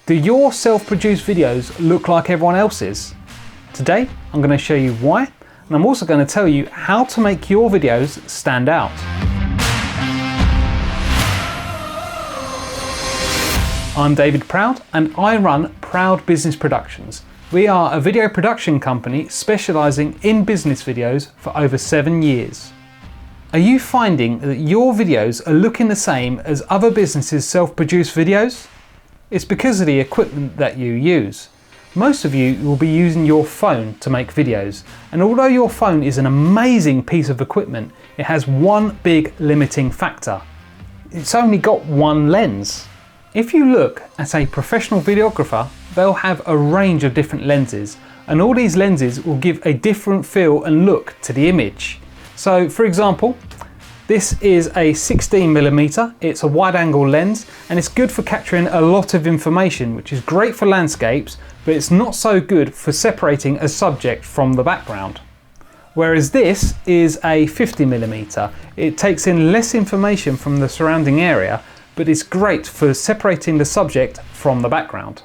Do your self-produced videos look like everyone else's? Today, I'm going to show you why, and I'm also going to tell you how to make your videos stand out. I'm David Proud, and I run Proud Business Productions. We are a video production company specialising in business videos for over 7 years. Are you finding that your videos are looking the same as other businesses' self-produced videos? It's because of the equipment that you use. Most of you will be using your phone to make videos, and although your phone is an amazing piece of equipment, it has one big limiting factor. It's only got one lens. If you look at a professional videographer, they'll have a range of different lenses, and all these lenses will give a different feel and look to the image. So for example, this is a 16mm, it's a wide angle lens, and it's good for capturing a lot of information, which is great for landscapes, but it's not so good for separating a subject from the background. Whereas this is a 50mm, it takes in less information from the surrounding area, but it's great for separating the subject from the background.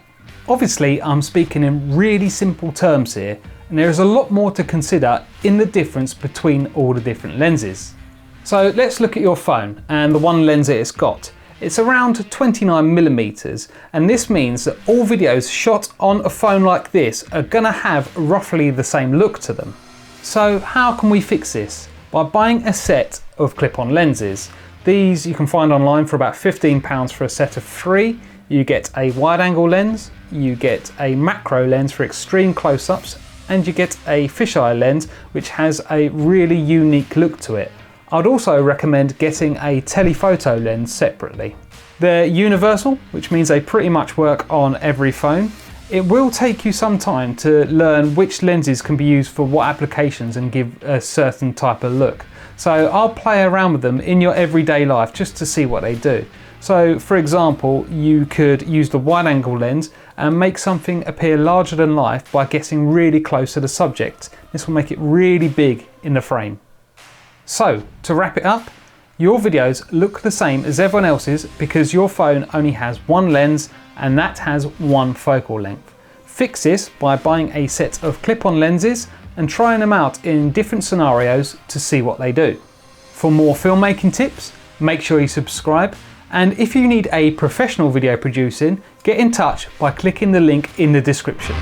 Obviously, I'm speaking in really simple terms here, and there is a lot more to consider in the difference between all the different lenses. So let's look at your phone and the one lens that it's got. It's around 29mm, and this means that all videos shot on a phone like this are gonna have roughly the same look to them. So how can we fix this? By buying a set of clip-on lenses. These you can find online for about £15 for a set of 3. You get a wide angle lens, you get a macro lens for extreme close-ups, and you get a fisheye lens which has a really unique look to it. I'd also recommend getting a telephoto lens separately. They're universal, which means they pretty much work on every phone. It will take you some time to learn which lenses can be used for what applications and give a certain type of look. So I'll play around with them in your everyday life just to see what they do. So for example, you could use the wide angle lens and make something appear larger than life by getting really close to the subject. This will make it really big in the frame. So, to wrap it up, your videos look the same as everyone else's because your phone only has one lens and that has one focal length. Fix this by buying a set of clip-on lenses and trying them out in different scenarios to see what they do. For more filmmaking tips, make sure you subscribe, and if you need a professional video producing, get in touch by clicking the link in the description.